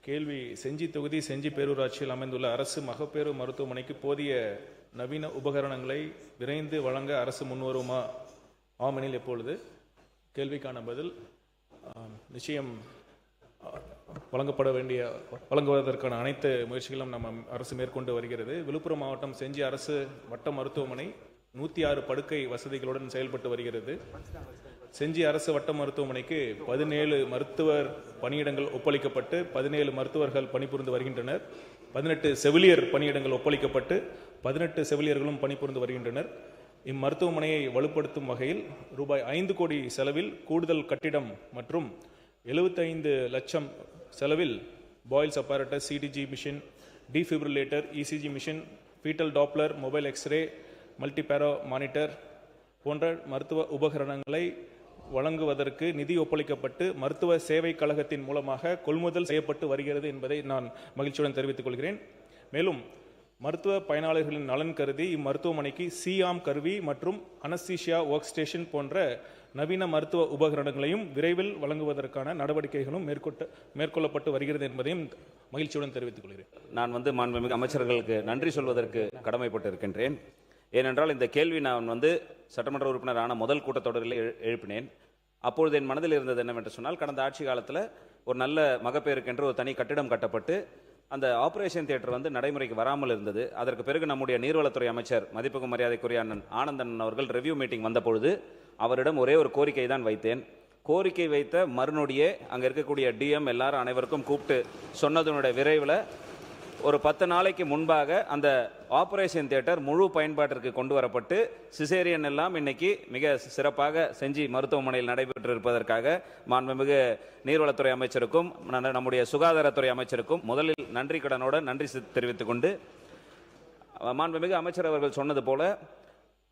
கேள்வி: செஞ்சி தொகுதி செஞ்சி பேரூராட்சியில் அமைந்துள்ள அரசு மகப்பேறு மருத்துவமனைக்கு போதிய நவீன உபகரணங்களை விரைந்து வழங்க அரசு முன்வருமா? ஆமெனில் எப்பொழுது? கேள்விக்கான பதில்: நிச்சயம் வழங்குவதற்கான அனைத்து முயற்சிகளும் நம்ம அரசு மேற்கொண்டு வருகிறது. விழுப்புரம் மாவட்டம் செஞ்சி அரசு வட்ட மருத்துவமனை 106 படுக்கை வசதிகளுடன் செயல்பட்டு வருகிறது. செஞ்சி அரசு வட்ட மருத்துவமனைக்கு 17 மருத்துவர் பணியிடங்கள் ஒப்பளிக்கப்பட்டு 17 மருத்துவர்கள் பணிபுரிந்து வருகின்றனர். 18 செவிலியர் பணியிடங்கள் ஒப்பளிக்கப்பட்டு 18 செவிலியர்களும் பணிபுரிந்து வருகின்றனர். இம்மருத்துவமனையை வலுப்படுத்தும் வகையில் ரூபாய் 5 கோடி செலவில் கூடுதல் கட்டிடம் மற்றும் 75 லட்சம் செலவில் Boyle's apparatus, CTG machine, defibrillator, ECG machine, foetal doppler, mobile X-ray, multipara monitor போன்ற மருத்துவ உபகரணங்களை வழங்குவதற்கு நிதி ஒப்பளிக்கப்பட்டு மருத்துவ சேவை கழகத்தின் மூலமாக கொள்முதல் செய்யப்பட்டு வருகிறது என்பதை நான் மகிழ்ச்சியுடன் தெரிவித்துக் கொள்கிறேன். மேலும் மருத்துவ பயனாளர்களின் நலன் கருதி இம்மருத்துவமனைக்கு சியாம் கருவி மற்றும் அனஸ்தீசியா ஒர்க் ஸ்டேஷன் போன்ற நவீன மருத்துவ உபகரணங்களையும் விரைவில் வழங்குவதற்கான நடவடிக்கைகளும் மேற்கொள்ளப்பட்டு வருகிறது என்பதையும் மகிழ்ச்சியுடன் தெரிவித்துக் கொள்கிறேன். நான் மாண்புமிகு அமைச்சர்களுக்கு நன்றி சொல்வதற்கு கடமைப்பட்டு இருக்கின்றேன். ஏனென்றால் இந்த கேள்வி நான் சட்டமன்ற உறுப்பினரான முதல் கூட்டத்தொடரில் எழுப்பினேன். அப்பொழுது என் மனதில் இருந்தது என்னவென்று சொன்னால், கடந்த ஆட்சி காலத்தில் ஒரு நல்ல மகப்பேறுக்கென்று ஒரு தனி கட்டிடம் கட்டப்பட்டு அந்த ஆபரேஷன் தியேட்டர் நடைமுறைக்கு வராமல் இருந்தது. அதற்கு பிறகு நம்முடைய நீர்வளத்துறை அமைச்சர் மதிப்புக்கு மரியாதைக்குரிய அண்ணன் ஆனந்தன் அவர்கள் ரிவ்யூ மீட்டிங் வந்தபொழுது அவரிடம் ஒரே ஒரு கோரிக்கை தான் வைத்தேன். கோரிக்கை வைத்த மறுநொடியே அங்கே இருக்கக்கூடிய டிஎம் எல்லாரும் அனைவருக்கும் கூப்பிட்டு சொன்னதனுடைய விரைவில் ஒரு 10 நாளைக்கு முன்பாக அந்த ஆபரேஷன் தியேட்டர் முழு பயன்பாட்டிற்கு கொண்டு வரப்பட்டு சிசேரியன் எல்லாம் இன்னைக்கு மிக சிறப்பாக செஞ்சி மருத்துவமனையில் நடைபெற்று இருப்பதற்காக மாண்புமிகு நீர்வளத்துறை அமைச்சருக்கும் நம்முடைய சுகாதாரத்துறை அமைச்சருக்கும் முதலில் நன்றி கடனோட நன்றி தெரிவித்துக் கொண்டு, மாண்புமிகு அமைச்சர் அவர்கள் சொன்னது போல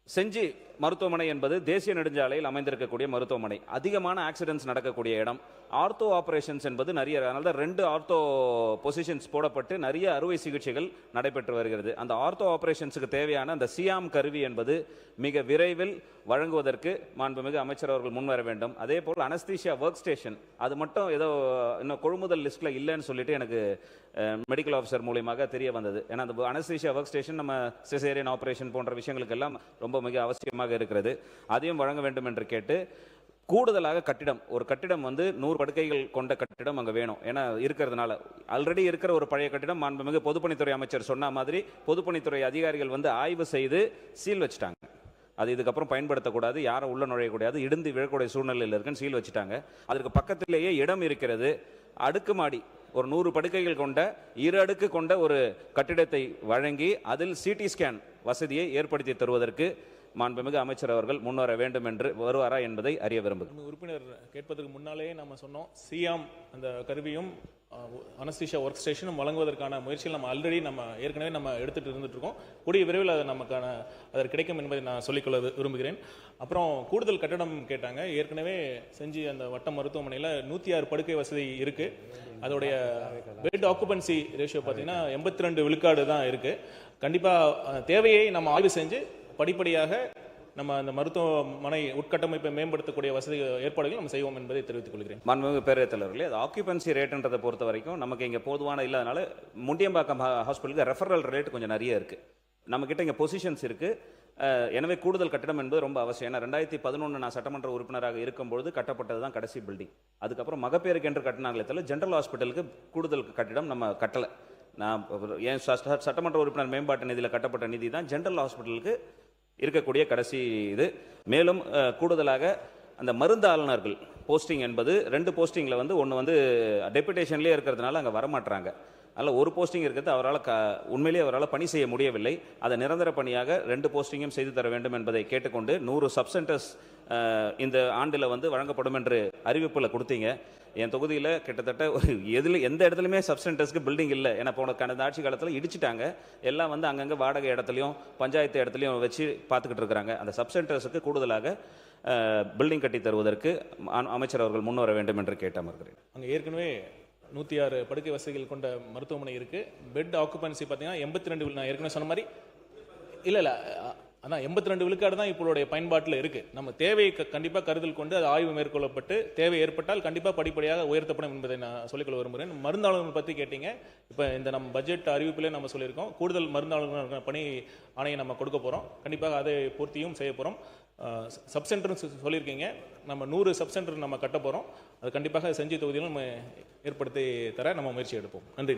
செஞ்சி மருத்துவமனை என்பது தேசிய நெடுஞ்சாலையில் அமைந்திருக்கக்கூடிய மருத்துவமனை. அதிகமான ஆக்சிடென்ட்ஸ் நடக்கக்கூடிய இடம். ஆர்த்தோ ஆபரேஷன்ஸ் என்பது நிறைய, அதனால தான் 2 ஆர்த்தோ பொசிஷன்ஸ் போடப்பட்டு நிறைய அறுவை சிகிச்சைகள் நடைபெற்று வருகிறது. அந்த ஆர்த்தோ ஆபரேஷன்ஸுக்கு தேவையான அந்த சியாம் கருவி என்பது மிக விரைவில் வழங்குவதற்கு மாண்புமிகு அமைச்சர் அவர்கள் முன்வர வேண்டும். அதே போல் அனஸ்தீசியா ஒர்க் ஸ்டேஷன் அது மட்டும் ஏதோ இன்னும் கொள்முதல் லிஸ்ட்டில் இல்லைன்னு சொல்லிட்டு எனக்கு மெடிக்கல் ஆஃபீஸர் மூலியமாக தெரிய வந்தது. ஏன்னா அந்த அனஸ்தீசியா ஒர்க் ஸ்டேஷன் நம்ம சிசேரியன் ஆபரேஷன் போன்ற விஷயங்களுக்கு எல்லாம் ரொம்ப மிக அவசியமாக இருக்கிறது. அதையும் வழங்க வேண்டும் என்று கேட்டு, கூடுதலாக ஒரு கட்டிடம் 100 படுக்கைகள் கொண்ட கட்டிடம் அங்கே வேணும். ஏன்னா இருக்கிறதுனால ஆல்ரெடி இருக்கிற ஒரு பழைய கட்டிடம் மாண்புமிகு பொதுப்பணித்துறை அமைச்சர் சொன்ன மாதிரி பொதுப்பணித்துறை அதிகாரிகள் ஆய்வு செய்து சீல் வச்சுட்டாங்க. அது இதுக்கப்புறம் பயன்படுத்தக்கூடாது, யாரும் உள்ள நுழையக்கூடாது, இடிந்து விழக்கூடிய சூழ்நிலையில் இருக்குன்னு சீல் வச்சுட்டாங்க. அதற்கு பக்கத்திலேயே இடம் இருக்கிறது. அடுக்குமாடி ஒரு 100 படுக்கைகள் கொண்ட 2 அடுக்கு கொண்ட ஒரு கட்டிடத்தை வழங்கி அதில் சிடி ஸ்கேன் வசதியை ஏற்படுத்தி தருவதற்கு மாண்புமிகு அமைச்சர் அவர்கள் முன்வர வேண்டும் என்று வருவாரா என்பதை அறிய விரும்புகிறேன். உறுப்பினர் கேட்பதற்கு முன்னாலேயே நம்ம சொன்னோம், சியாம் அந்த கருவியும் அனஸ்தீசியா ஒர்க் ஸ்டேஷனும் வழங்குவதற்கான முயற்சிகள் நம்ம ஏற்கனவே எடுத்துட்டு இருந்துட்டு இருக்கோம். கூடிய விரைவில் அது அதற்கு கிடைக்கும் என்பதை நான் சொல்லிக்கொள்ள விரும்புகிறேன். அப்புறம் கூடுதல் கட்டடம் கேட்டாங்க. ஏற்கனவே செஞ்சு அந்த வட்ட மருத்துவமனையில் 106 படுக்கை வசதி இருக்கு. அதோடைய பெட் ஆக்குபன்சி ரேஷியோ பார்த்தீங்கன்னா 82 விழுக்காடு தான் இருக்கு. கண்டிப்பாக தேவையை நம்ம ஆய்வு செஞ்சு படிப்படியாக நம்ம அந்த மருத்துவமனை உட்கட்டமைப்பை மேம்படுத்தக்கூடிய வசதி ஏற்பாடுகள் நம்ம செய்வோம் என்பதை தெரிவித்துக் கொள்கிறேன். மாண்புமிகு பேரவைத் தலைவர்களே, அது ஆக்குபன்சி ரேட்ன்றதை பொறுத்த வரைக்கும் நமக்கு இங்கே போதுமான இல்லாதனால முண்டியம்பாக்கம் ஹாஸ்பிட்டலுக்கு ரெஃபரல் ரேட் கொஞ்சம் நிறைய இருக்கு. நம்ம கிட்ட இங்கே பொசிஷன்ஸ் இருக்கு. எனவே கூடுதல் கட்டிடம் என்பது ரொம்ப அவசியம். ஏன்னா 2011 நான் சட்டமன்ற உறுப்பினராக இருக்கும்பொழுது கட்டப்பட்டது தான் கடைசி பில்டிங். அதுக்கப்புறம் மகப்பேருக்கு என்று கட்டினாங்களே தவிர ஜென்ரல் ஹாஸ்பிட்டலுக்கு கூடுதல் கட்டிடம் நம்ம கட்டலை. நான் என் சட்டமன்ற உறுப்பினர் மேம்பாட்டு நிதியில் கட்டப்பட்ட நிதி தான் ஜென்ரல் ஹாஸ்பிட்டலுக்கு இருக்கக்கூடிய கடைசி இது. மேலும் கூடுதலாக அந்த மருந்து ஆளுநர்கள் போஸ்டிங் என்பது 2 போஸ்டிங்கில் ஒன்று டெபுடேஷன்லேயே இருக்கிறதுனால அங்கே வரமாட்டாங்க. அதில் ஒரு போஸ்டிங் இருக்கிறது உண்மையிலேயே அவரால் பணி செய்ய முடியவில்லை. அதை நிரந்தர பணியாக 2 போஸ்டிங்கும் செய்து தர வேண்டும் என்பதை கேட்டுக்கொண்டு 100 சப்சென்டர்ஸ் இந்த ஆண்டில் வழங்கப்படும் என்று அறிவிப்பில் கொடுத்தீங்க. என் தொகுதியில் கிட்டத்தட்ட எந்த இடத்துலையுமே சப்சென்டர்ஸ்க்கு பில்டிங் இல்லை. ஏன்னா கடந்த ஆட்சி காலத்தில் இடிச்சிட்டாங்க. எல்லாம் அங்கங்கே வாடகை இடத்துலையும் பஞ்சாயத்து இடத்துலையும் வச்சு பார்த்துக்கிட்டு இருக்கிறாங்க. அந்த சப்சென்டர்ஸுக்கு கூடுதலாக பில்டிங் கட்டி தருவதற்கு அமைச்சர் அவர்கள் முன்வர வேண்டும் என்று கேட்டு அமர்கிறேன். அங்கே ஏற்கனவே 106 படுக்கை வசதிகள் கொண்ட மருத்துவமனை இருக்கு. பெட் ஆக்குபன்சி பார்த்தீங்கன்னா 82. நான் ஏற்கனவே சொன்ன மாதிரி இல்லை அதான் 82 விழுக்காடு தான் இப்போடைய பயன்பாட்டில் இருக்குது. நம்ம தேவையை கண்டிப்பாக கருத்தில் கொண்டு அது ஆய்வு மேற்கொள்ளப்பட்டு தேவை ஏற்பட்டால் கண்டிப்பாக படிப்படியாக உயர்த்தப்படும் என்பதை நான் சொல்லிக்கொள்ள விரும்புகிறேன். மருந்தாளுநர் பற்றி கேட்டீங்க. இப்போ இந்த நம்ம பட்ஜெட் அறிவிப்பிலே நம்ம சொல்லியிருக்கோம், கூடுதல் மருந்தாளுநர் பணி ஆணையை நம்ம கொடுக்க போகிறோம். கண்டிப்பாக அதை பூர்த்தியும் செய்ய போகிறோம். சப் சென்டர்னு சொல்லியிருக்கீங்க, நம்ம 100 சப் சென்டர் நம்ம கட்ட போகிறோம். அது கண்டிப்பாக செஞ்சி தொகுதியிலும் நம்ம ஏற்படுத்தி தர நம்ம முயற்சி எடுப்போம். நன்றி.